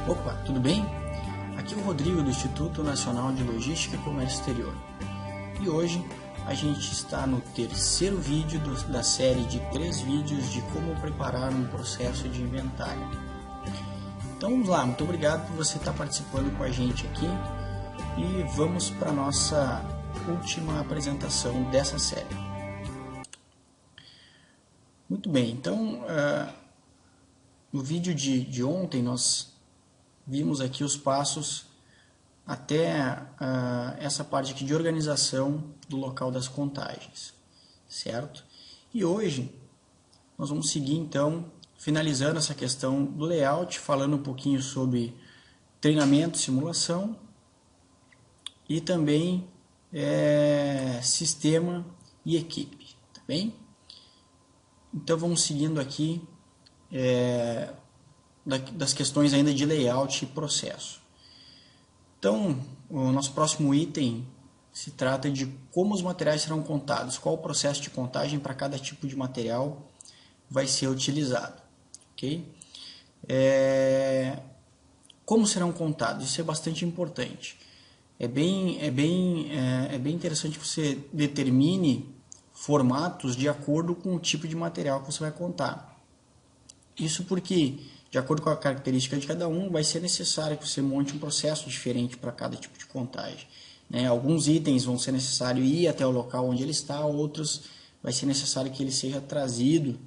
Opa, tudo bem? Aqui é o Rodrigo do Instituto Nacional de Logística e Comércio Exterior. E hoje a gente está no terceiro vídeo da série de 3 vídeos de como preparar um processo de inventário. Então vamos lá, muito obrigado por você estar participando com a gente aqui e vamos para a nossa última apresentação dessa série. Muito bem, então no vídeo de ontem nós vimos aqui os passos até essa parte aqui de organização do local das contagens, certo? E hoje nós vamos seguir então, finalizando essa questão do layout, falando um pouquinho sobre treinamento, simulação e também sistema e equipe, tá bem? Então vamos seguindo aqui das questões ainda de layout e processo. Então, o nosso próximo item se trata de como os materiais serão contados, qual o processo de contagem para cada tipo de material vai ser utilizado. Ok? Como serão contados? Isso é bastante importante. É bem interessante que você determine formatos de acordo com o tipo de material que você vai contar. Isso porque, de acordo com a característica de cada um, vai ser necessário que você monte um processo diferente para cada tipo de contagem. Alguns itens vão ser necessário ir até o local onde ele está, outros vai ser necessário que ele seja trazido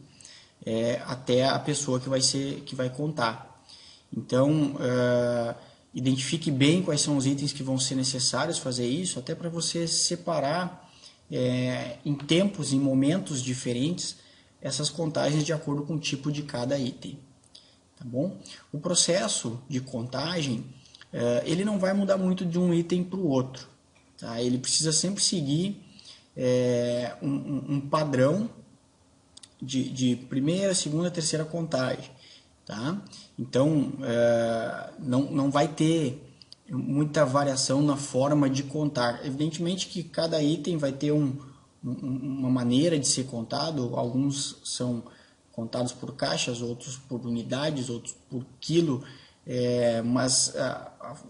até a pessoa que vai contar. Então, identifique bem quais são os itens que vão ser necessários fazer isso, até para você separar em tempos, em momentos diferentes, essas contagens de acordo com o tipo de cada item. Tá bom? O processo de contagem ele não vai mudar muito de um item para o outro. Tá? Ele precisa sempre seguir um padrão de primeira, segunda, terceira contagem. Tá? Então, não vai ter muita variação na forma de contar. Evidentemente que cada item vai ter uma maneira de ser contado. Alguns são contados por caixas, outros por unidades, outros por quilo, mas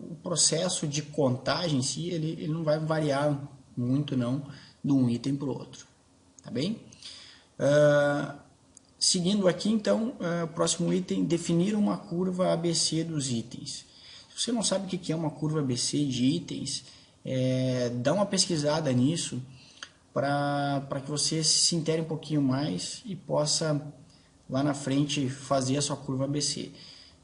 o processo de contagem em si ele não vai variar muito não de um item para o outro, tá bem? Seguindo aqui então, o próximo item, definir uma curva ABC dos itens. Se você não sabe o que é uma curva ABC de itens, dá uma pesquisada nisso para que você se intere um pouquinho mais e possa lá na frente fazer a sua curva ABC.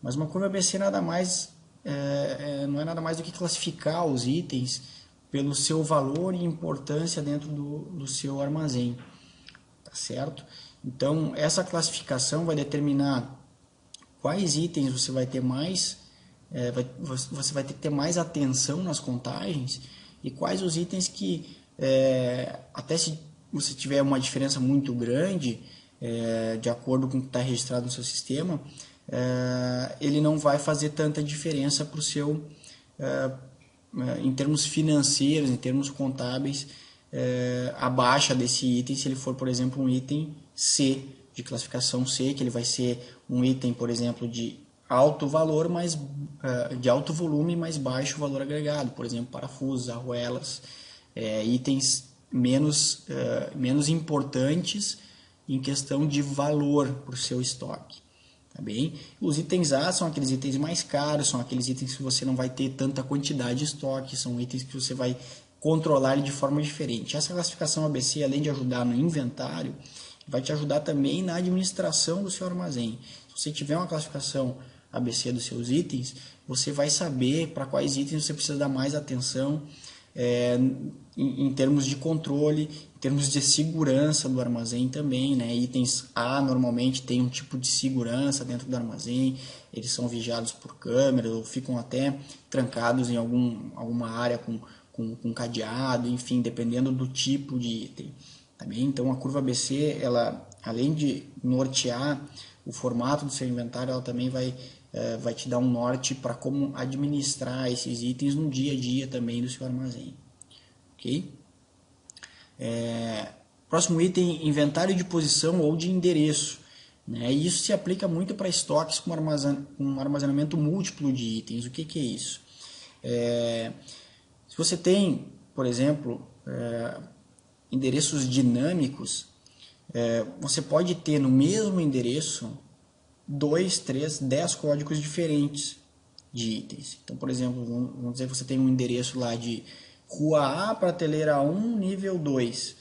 Mas uma curva ABC não é nada mais do que classificar os itens pelo seu valor e importância dentro do seu armazém, tá certo? Então essa classificação vai determinar quais itens você vai ter mais, você vai ter que ter mais atenção nas contagens e quais os itens que até se você tiver uma diferença muito grande de acordo com o que está registrado no seu sistema, ele não vai fazer tanta diferença para o seu, em termos financeiros, em termos contábeis, a baixa desse item, se ele for, por exemplo, um item C, de classificação C, que ele vai ser um item, por exemplo, de alto valor, mas de alto volume, mais baixo valor agregado, por exemplo, parafusos, arruelas, itens menos importantes em questão de valor para o seu estoque. Tá bem? Os itens A são aqueles itens mais caros, são aqueles itens que você não vai ter tanta quantidade de estoque, são itens que você vai controlar de forma diferente. Essa classificação ABC, além de ajudar no inventário, vai te ajudar também na administração do seu armazém. Se você tiver uma classificação ABC dos seus itens, você vai saber para quais itens você precisa dar mais atenção, em termos de controle, em termos de segurança do armazém também, né? Itens A normalmente tem um tipo de segurança dentro do armazém, eles são vigiados por câmeras ou ficam até trancados em alguma área com cadeado, enfim, dependendo do tipo de item. Tá bem? Então a curva ABC, ela, além de nortear o formato do seu inventário, ela também vai te dar um norte para como administrar esses itens no dia a dia também do seu armazém. Ok? Próximo item, inventário de posição ou de endereço. né? E isso se aplica muito para estoques com armazenamento múltiplo de itens. O que é isso? Se você tem, por exemplo, endereços dinâmicos, você pode ter no mesmo endereço 2, 3, 10 códigos diferentes de itens. Então, por exemplo, vamos dizer que você tem um endereço lá de rua A, prateleira 1, nível 2.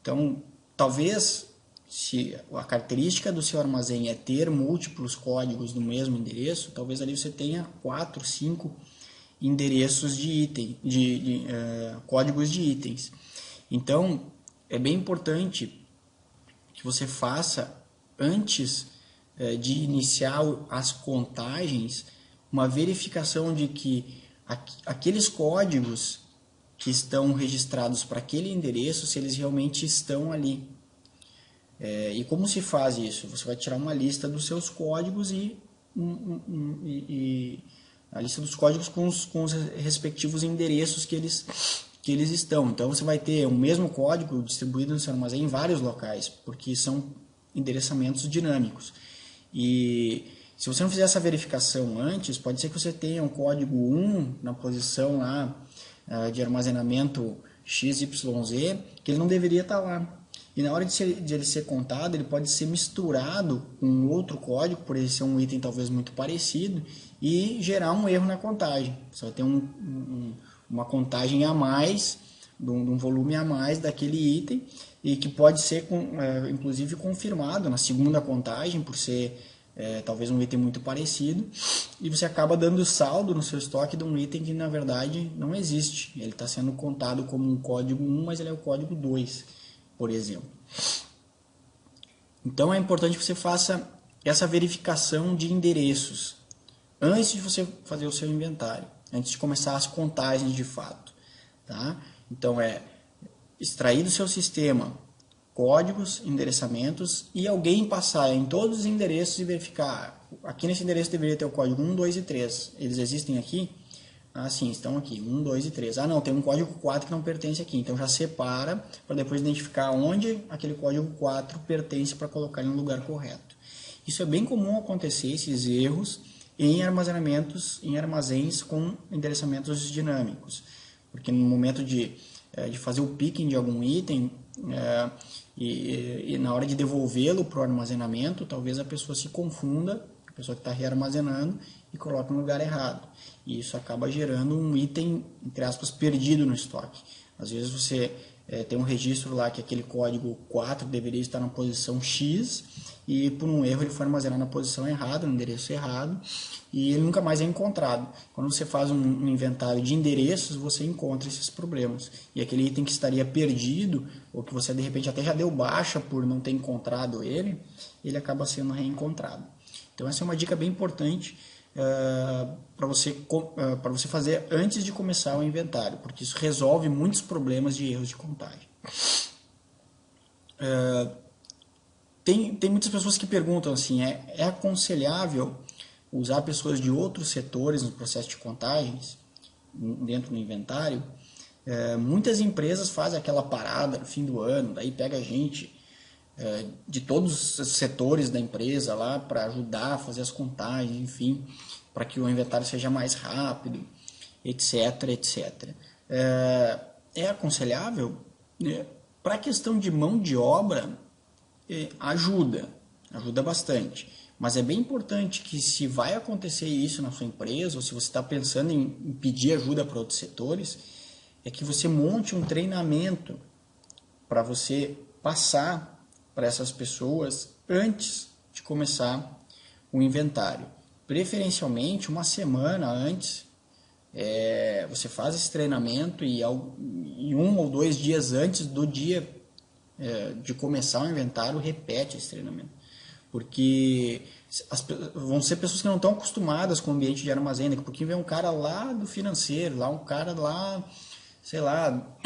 Então, talvez, se a característica do seu armazém é ter múltiplos códigos no mesmo endereço, talvez ali você tenha 4, 5 endereços de item, códigos de itens. Então, é bem importante que você faça, antes de iniciar as contagens, uma verificação de que aqueles códigos que estão registrados para aquele endereço, se eles realmente estão ali. E como se faz isso? Você vai tirar uma lista dos seus códigos e a lista dos códigos com os respectivos endereços que eles estão. Então você vai ter o mesmo código distribuído no seu armazém em vários locais, porque são endereçamentos dinâmicos. E se você não fizer essa verificação antes, pode ser que você tenha um código 1 na posição lá de armazenamento XYZ, que ele não deveria estar lá. E na hora de ele ser contado, ele pode ser misturado com outro código, por ele ser um item talvez muito parecido, e gerar um erro na contagem. Você vai ter uma contagem a mais, de um volume a mais daquele item, e que pode ser inclusive confirmado na segunda contagem, por ser talvez um item muito parecido, e você acaba dando saldo no seu estoque de um item que na verdade não existe. Ele está sendo contado como um código 1, mas ele é o código 2, por exemplo. Então é importante que você faça essa verificação de endereços antes de você fazer o seu inventário, antes de começar as contagens de fato, tá? Então extrair do seu sistema códigos, endereçamentos, e alguém passar em todos os endereços e verificar, aqui nesse endereço deveria ter o código 1, 2 e 3, eles existem aqui? Ah, sim, estão aqui, 1, 2 e 3. Ah, não, tem um código 4 que não pertence aqui, então já separa para depois identificar onde aquele código 4 pertence para colocar em um lugar correto. Isso é bem comum acontecer, esses erros, em armazenamentos, em armazéns com endereçamentos dinâmicos, porque no momento de fazer o picking de algum item, e na hora de devolvê-lo para o armazenamento, talvez a pessoa se confunda, a pessoa que está rearmazenando, e coloca no lugar errado. E isso acaba gerando um item, entre aspas, perdido no estoque. Às vezes você tem um registro lá que aquele código 4 deveria estar na posição X, e por um erro ele foi armazenado na posição errada, no endereço errado, e ele nunca mais é encontrado. Quando você faz um inventário de endereços, você encontra esses problemas. E aquele item que estaria perdido, ou que você de repente até já deu baixa por não ter encontrado ele acaba sendo reencontrado. Então essa é uma dica bem importante para você fazer antes de começar o inventário, porque isso resolve muitos problemas de erros de contagem. Tem muitas pessoas que perguntam assim, é aconselhável usar pessoas de outros setores no processo de contagens dentro do inventário? Muitas empresas fazem aquela parada no fim do ano, daí pega gente de todos os setores da empresa lá para ajudar a fazer as contagens, enfim, para que o inventário seja mais rápido, etc, etc. É aconselhável? Para a questão de mão de obra, ajuda bastante. Mas é bem importante que, se vai acontecer isso na sua empresa, ou se você está pensando em pedir ajuda para outros setores, é que você monte um treinamento para você passar para essas pessoas antes de começar o inventário. Preferencialmente, uma semana antes, você faz esse treinamento e 1 ou 2 dias antes do dia de começar o inventário, repete esse treinamento. Porque vão ser pessoas que não estão acostumadas com o ambiente de armazém. Daqui a pouquinho vem um cara lá do financeiro, um cara lá, sei lá,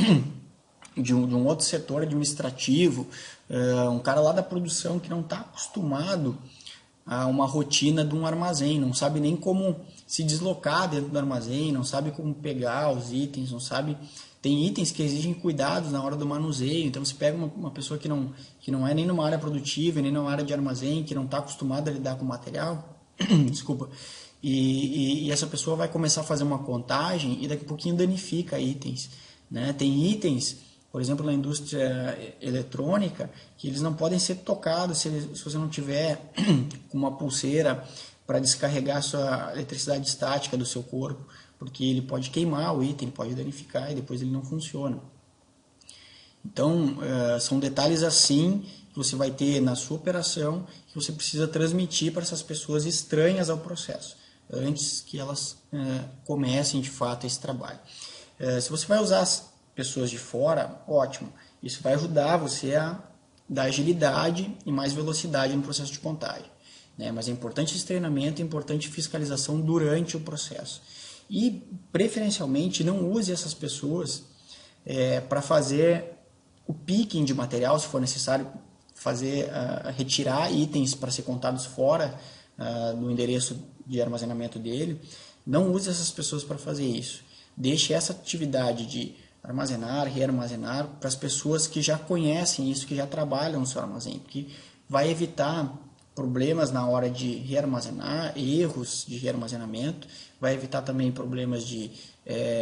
de um outro setor administrativo, um cara lá da produção que não está acostumado a uma rotina de um armazém, não sabe nem como se deslocar dentro do armazém, não sabe como pegar os itens, não sabe... Tem itens que exigem cuidados na hora do manuseio, então você pega uma pessoa que não é nem numa área produtiva, nem numa área de armazém, que não está acostumada a lidar com material, desculpa, e essa pessoa vai começar a fazer uma contagem e daqui a pouquinho danifica itens, né? Tem itens, por exemplo, na indústria eletrônica, que eles não podem ser tocados se você não tiver com uma pulseira para descarregar a sua eletricidade estática do seu corpo, porque ele pode queimar o item, pode danificar e depois ele não funciona. Então, são detalhes assim que você vai ter na sua operação que você precisa transmitir para essas pessoas estranhas ao processo, antes que elas comecem de fato esse trabalho. Se você vai usar as pessoas de fora, ótimo. Isso vai ajudar você a dar agilidade e mais velocidade no processo de contagem, né? Mas é importante esse treinamento, é importante fiscalização durante o processo. E, preferencialmente, não use essas pessoas para fazer o picking de material, se for necessário retirar itens para ser contados fora do endereço de armazenamento dele. Não use essas pessoas para fazer isso. Deixe essa atividade de armazenar, rearmazenar para as pessoas que já conhecem isso, que já trabalham no seu armazém, porque vai evitar problemas na hora de rearmazenar, erros de rearmazenamento, vai evitar também problemas de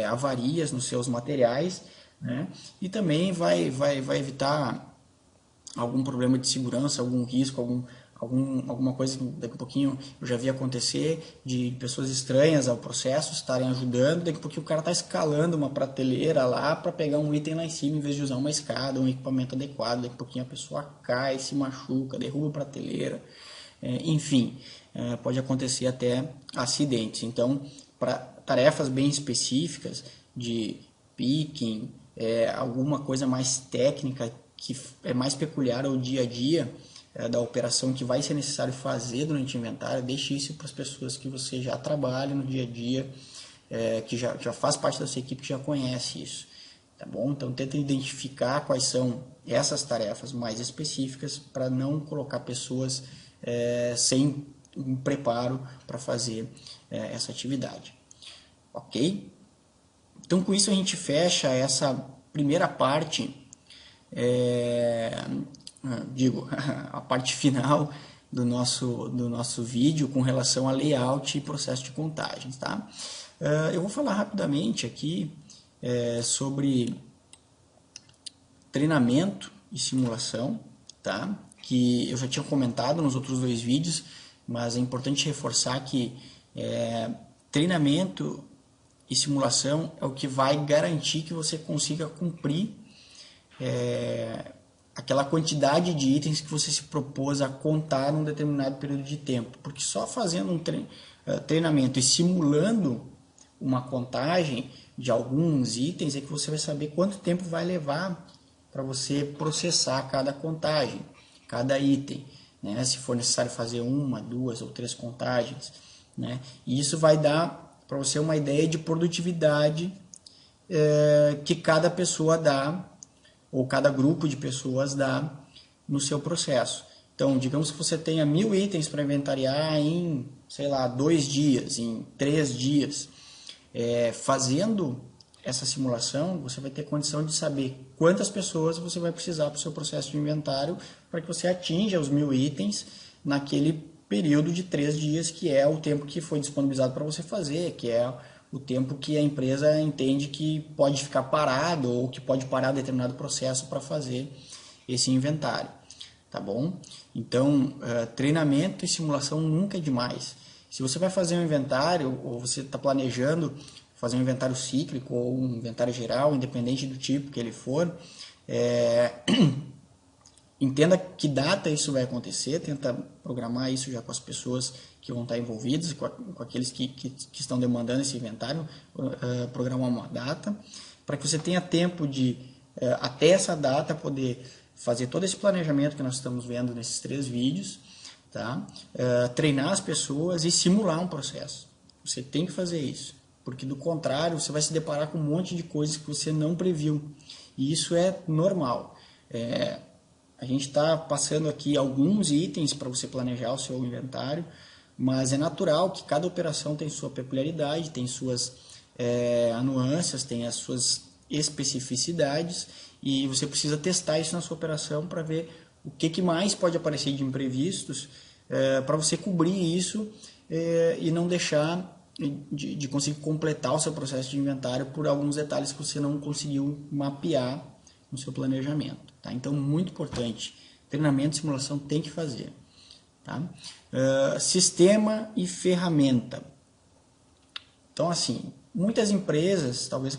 avarias nos seus materiais, né? E também vai evitar algum problema de segurança, algum risco, alguma coisa que daqui a pouquinho eu já vi acontecer, de pessoas estranhas ao processo estarem ajudando, daqui a pouquinho o cara está escalando uma prateleira lá para pegar um item lá em cima, em vez de usar uma escada, um equipamento adequado, daqui a pouquinho a pessoa cai, se machuca, derruba a prateleira, enfim, pode acontecer até acidentes. Então, para tarefas bem específicas de picking, alguma coisa mais técnica, que é mais peculiar ao dia a dia da operação que vai ser necessário fazer durante o inventário, deixe isso para as pessoas que você já trabalha no dia a dia, que já faz parte da sua equipe, que já conhece isso, tá bom? Então tenta identificar quais são essas tarefas mais específicas para não colocar pessoas sem um preparo para fazer essa atividade, ok? Então com isso a gente fecha essa primeira parte, a parte final do nosso vídeo com relação a layout e processo de contagens, tá? Eu vou falar rapidamente aqui sobre treinamento e simulação, tá? Que eu já tinha comentado nos outros 2 vídeos, mas é importante reforçar que treinamento e simulação é o que vai garantir que você consiga cumprir aquela quantidade de itens que você se propôs a contar num determinado período de tempo. Porque só fazendo um treinamento e simulando uma contagem de alguns itens é que você vai saber quanto tempo vai levar para você processar cada contagem, cada item, né? Se for necessário fazer 1, 2 ou 3 contagens, né? E isso vai dar para você uma ideia de produtividade que cada pessoa dá, ou cada grupo de pessoas dá no seu processo. Então, digamos que você tenha 1000 itens para inventariar em, sei lá, 2 dias, em 3 dias. Fazendo essa simulação, você vai ter condição de saber quantas pessoas você vai precisar para o seu processo de inventário para que você atinja os 1000 itens naquele período de 3 dias, que é o tempo que foi disponibilizado para você fazer, que é o tempo que a empresa entende que pode ficar parado ou que pode parar determinado processo para fazer esse inventário, tá bom? Então, treinamento e simulação nunca é demais. Se você vai fazer um inventário ou você está planejando fazer um inventário cíclico ou um inventário geral, independente do tipo que ele for, entenda que data isso vai acontecer, tenta programar isso já com as pessoas que vão estar envolvidos, com aqueles que estão demandando esse inventário, programar uma data, para que você tenha tempo de, até essa data, poder fazer todo esse planejamento que nós estamos vendo nesses 3 vídeos, tá? Treinar as pessoas e simular um processo. Você tem que fazer isso, porque do contrário você vai se deparar com um monte de coisas que você não previu, e isso é normal. A gente está passando aqui alguns itens para você planejar o seu inventário, mas é natural que cada operação tem sua peculiaridade, tem suas nuances, tem as suas especificidades, e você precisa testar isso na sua operação para ver o que mais pode aparecer de imprevistos, para você cobrir isso e não deixar de conseguir completar o seu processo de inventário por alguns detalhes que você não conseguiu mapear no seu planejamento. Tá? Então, muito importante, treinamento e simulação tem que fazer. Tá? Sistema e ferramenta. Então, assim, muitas empresas, talvez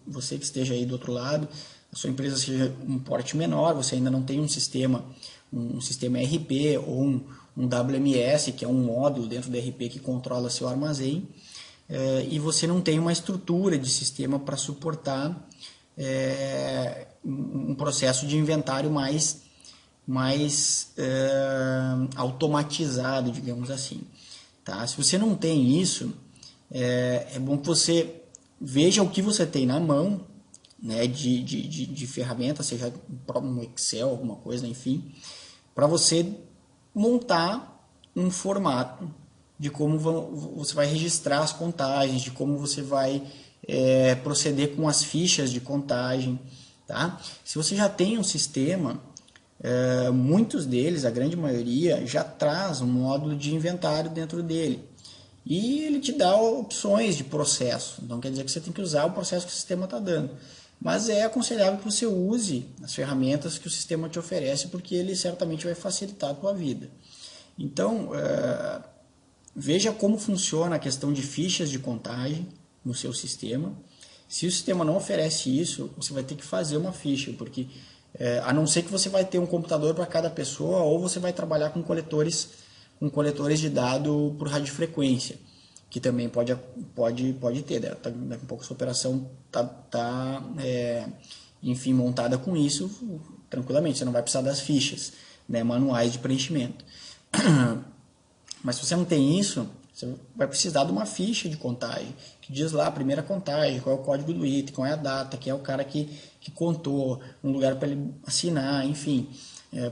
você que esteja aí do outro lado, a sua empresa seja um porte menor, você ainda não tem um sistema ERP ou um WMS, que é um módulo dentro do ERP que controla seu armazém, e você não tem uma estrutura de sistema para suportar um processo de inventário mais automatizado, digamos assim. Tá? Se você não tem isso, é bom que você veja o que você tem na mão, né, de ferramenta, seja um Excel, alguma coisa, enfim, para você montar um formato de como você vai registrar as contagens, de como você vai proceder com as fichas de contagem. Tá? Se você já tem um sistema, muitos deles, a grande maioria, já traz um módulo de inventário dentro dele. E ele te dá opções de processo. Então quer dizer que você tem que usar o processo que o sistema está dando. Mas é aconselhável que você use as ferramentas que o sistema te oferece, porque ele certamente vai facilitar a tua vida. Então, veja como funciona a questão de fichas de contagem no seu sistema. Se o sistema não oferece isso, você vai ter que fazer uma ficha, porque a não ser que você vai ter um computador para cada pessoa, ou você vai trabalhar com coletores de dado por radiofrequência, que também pode ter. Daqui a pouco a sua operação está montada com isso tranquilamente, você não vai precisar das fichas, né, manuais de preenchimento. Mas se você não tem isso, você vai precisar de uma ficha de contagem, que diz lá a primeira contagem, qual é o código do item, qual é a data, quem é o cara que contou, um lugar para ele assinar, enfim.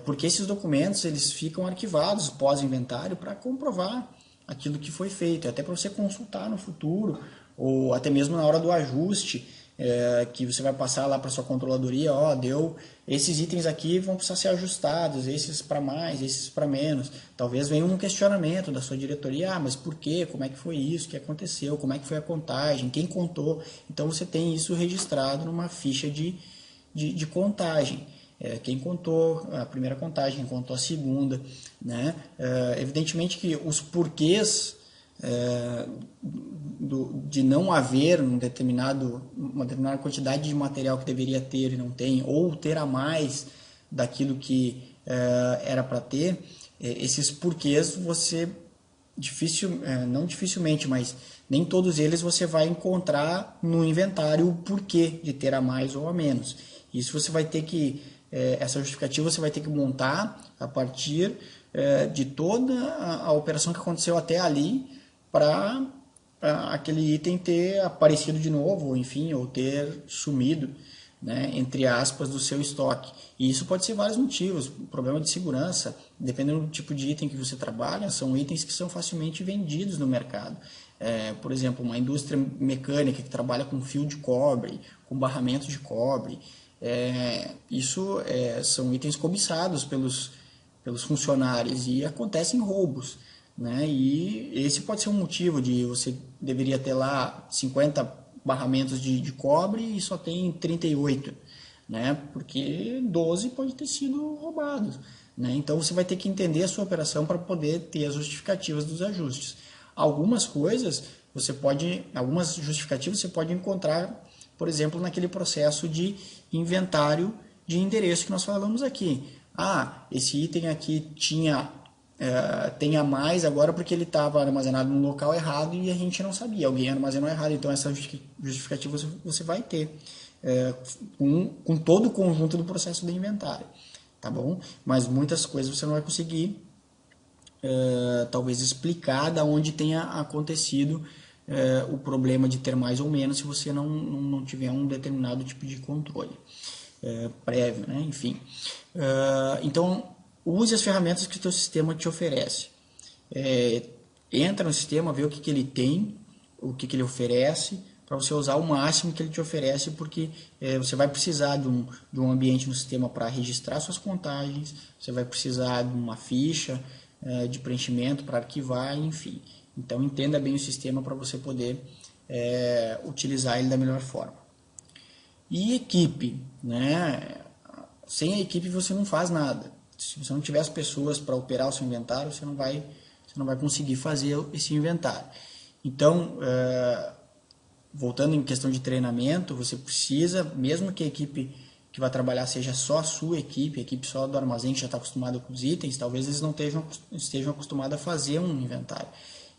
Porque esses documentos eles ficam arquivados pós-inventário para comprovar aquilo que foi feito, até para você consultar no futuro, ou até mesmo na hora do ajuste, que você vai passar lá para sua controladoria, deu, esses itens aqui vão precisar ser ajustados, esses para mais, esses para menos. Talvez venha um questionamento da sua diretoria, mas por quê? Como é que foi isso? O que aconteceu? Como é que foi a contagem? Quem contou? Então você tem isso registrado numa ficha de contagem. Quem contou a primeira contagem, quem contou a segunda, né? Evidentemente que os porquês de não haver uma determinada quantidade de material que deveria ter e não tem, ou ter a mais daquilo que era para ter, esses porquês você não dificilmente, mas nem todos eles você vai encontrar no inventário o porquê de ter a mais ou a menos. Isso você vai ter que essa justificativa você vai ter que montar a partir de toda a operação que aconteceu até ali para aquele item ter aparecido de novo, ou enfim, ou ter sumido, né, entre aspas, do seu estoque. E isso pode ser vários motivos. Problema de segurança, dependendo do tipo de item que você trabalha, são itens que são facilmente vendidos no mercado. Por exemplo, uma indústria mecânica que trabalha com fio de cobre, com barramento de cobre, isso são itens cobiçados pelos funcionários e acontecem roubos, né? E esse pode ser um motivo de você deveria ter lá 50 barramentos de cobre e só tem 38, né? Porque 12 pode ter sido roubados, né? Então você vai ter que entender a sua operação para poder ter as justificativas dos ajustes. Algumas justificativas você pode encontrar, por exemplo, naquele processo de inventário de endereço que nós falamos aqui. Esse item aqui tem a mais agora porque ele estava armazenado no local errado e a gente não sabia, alguém armazenou errado, então essa justificativa você vai ter com todo o conjunto do processo de inventário, tá bom? Mas muitas coisas você não vai conseguir talvez explicar da onde tenha acontecido o problema de ter mais ou menos se você não tiver um determinado tipo de controle. prévio, né? Enfim. Então, use as ferramentas que o teu sistema te oferece. Entra no sistema, vê o que ele tem, o que ele oferece, para você usar o máximo que ele te oferece, porque você vai precisar de um ambiente no sistema para registrar suas contagens, você vai precisar de uma ficha de preenchimento para arquivar, enfim. Então, entenda bem o sistema para você poder utilizar ele da melhor forma. E equipe, né? Sem a equipe você não faz nada. Se você não tiver as pessoas para operar o seu inventário, você não vai conseguir fazer esse inventário. Então, voltando em questão de treinamento, você precisa, mesmo que a equipe que vai trabalhar seja só a sua equipe, a equipe só do armazém que já está acostumada com os itens, talvez eles não estejam acostumados a fazer um inventário.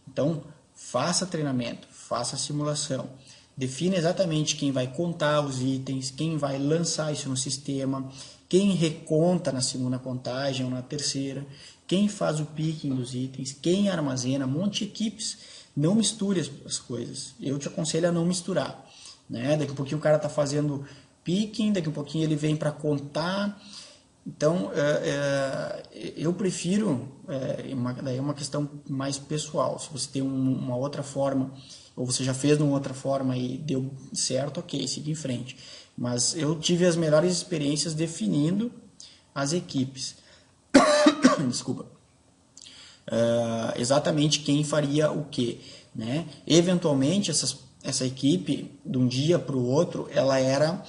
Então, faça treinamento, faça simulação, defina exatamente quem vai contar os itens, quem vai lançar isso no sistema, quem reconta na segunda contagem ou na terceira, quem faz o picking dos itens, quem armazena, monte equipes. Não misture as coisas. Eu te aconselho a não misturar, né? Daqui a pouquinho o cara está fazendo picking, daqui a pouquinho ele vem para contar. Então, eu prefiro, daí é uma questão mais pessoal. Se você tem uma outra forma, ou você já fez de uma outra forma e deu certo, ok, siga em frente. Mas eu tive as melhores experiências definindo as equipes. Desculpa. Exatamente quem faria o que, né? Eventualmente essa equipe de um dia para o outro ela era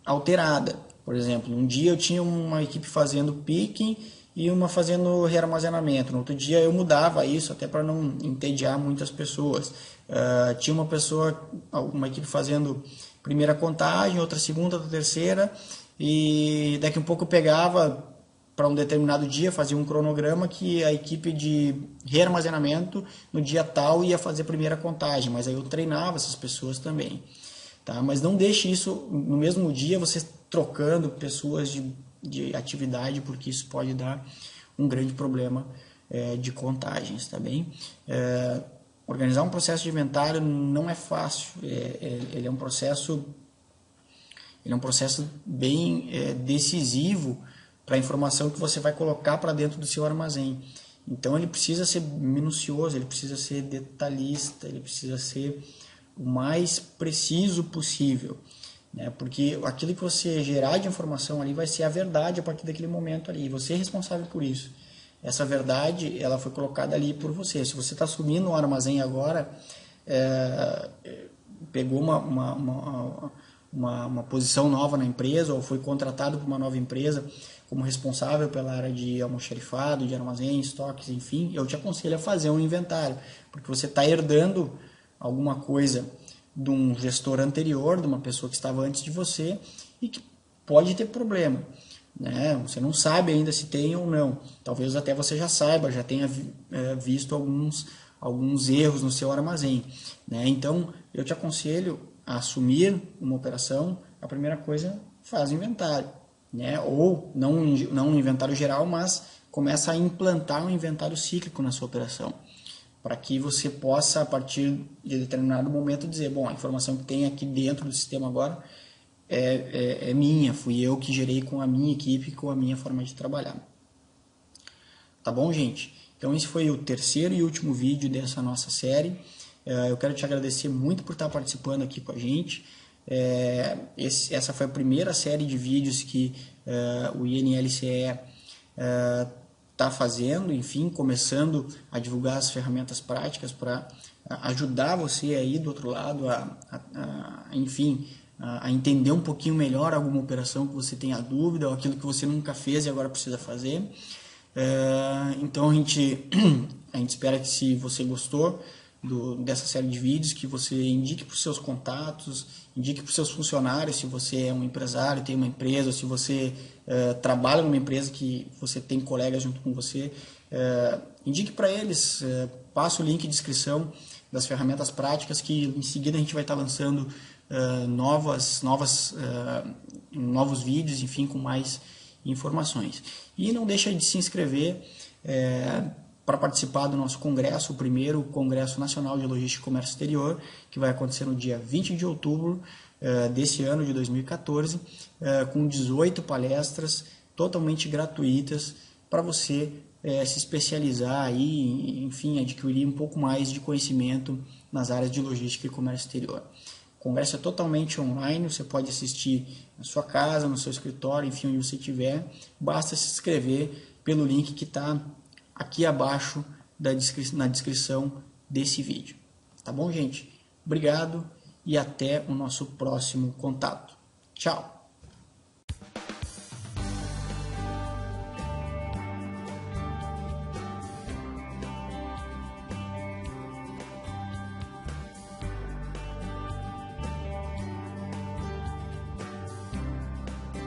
alterada. Por exemplo, um dia eu tinha uma equipe fazendo picking e uma fazendo rearmazenamento. No outro dia eu mudava isso até para não entediar muitas pessoas. Tinha uma equipe fazendo primeira contagem, outra segunda, outra terceira, e daqui a pouco eu pegava para um determinado dia, fazia um cronograma que a equipe de rearmazenamento no dia tal ia fazer a primeira contagem, mas aí eu treinava essas pessoas também. Tá? Mas não deixe isso no mesmo dia, você trocando pessoas de atividade, porque isso pode dar um grande problema de contagens. Tá bem? Organizar um processo de inventário não é fácil, ele é um processo bem decisivo para a informação que você vai colocar para dentro do seu armazém. Então ele precisa ser minucioso, ele precisa ser detalhista, ele precisa ser o mais preciso possível, né? Porque aquilo que você gerar de informação ali vai ser a verdade a partir daquele momento ali, e você é responsável por isso. Essa verdade ela foi colocada ali por você. Se você está assumindo um armazém agora, pegou uma posição nova na empresa ou foi contratado por uma nova empresa como responsável pela área de almoxarifado, de armazém, estoques, enfim, eu te aconselho a fazer um inventário, porque você está herdando alguma coisa de um gestor anterior, de uma pessoa que estava antes de você e que pode ter problema, né? Você não sabe ainda se tem ou não, talvez até você já saiba, já tenha visto alguns erros no seu armazém, né? Então eu te aconselho a assumir uma operação, a primeira coisa, faz o inventário, né? Ou não um inventário geral, mas começa a implantar um inventário cíclico na sua operação, para que você possa, a partir de determinado momento, dizer, bom, a informação que tem aqui dentro do sistema agora é minha, fui eu que gerei com a minha equipe, com a minha forma de trabalhar. Tá bom, gente? Então esse foi o terceiro e último vídeo dessa nossa série. Eu quero te agradecer muito por estar participando aqui com a gente. Essa foi a primeira série de vídeos que o INLCE está fazendo, enfim, começando a divulgar as ferramentas práticas para ajudar você aí do outro lado a entender um pouquinho melhor alguma operação que você tenha dúvida ou aquilo que você nunca fez e agora precisa fazer. Então a gente espera que, se você gostou dessa série de vídeos, que você indique para os seus contatos, indique para os seus funcionários, se você é um empresário, tem uma empresa, se você trabalha numa empresa que você tem colegas junto com você, indique para eles, passe o link de descrição das ferramentas práticas, que em seguida a gente vai estar lançando novos vídeos, enfim, com mais informações. E não deixa de se inscrever para participar do nosso congresso, o primeiro Congresso Nacional de Logística e Comércio Exterior, que vai acontecer no dia 20 de outubro, desse ano de 2014, com 18 palestras totalmente gratuitas para você se especializar aí, enfim, adquirir um pouco mais de conhecimento nas áreas de logística e comércio exterior. Conversa totalmente online, você pode assistir na sua casa, no seu escritório, enfim, onde você estiver. Basta se inscrever pelo link que está aqui abaixo na descrição desse vídeo. Tá bom, gente? Obrigado e até o nosso próximo contato. Tchau!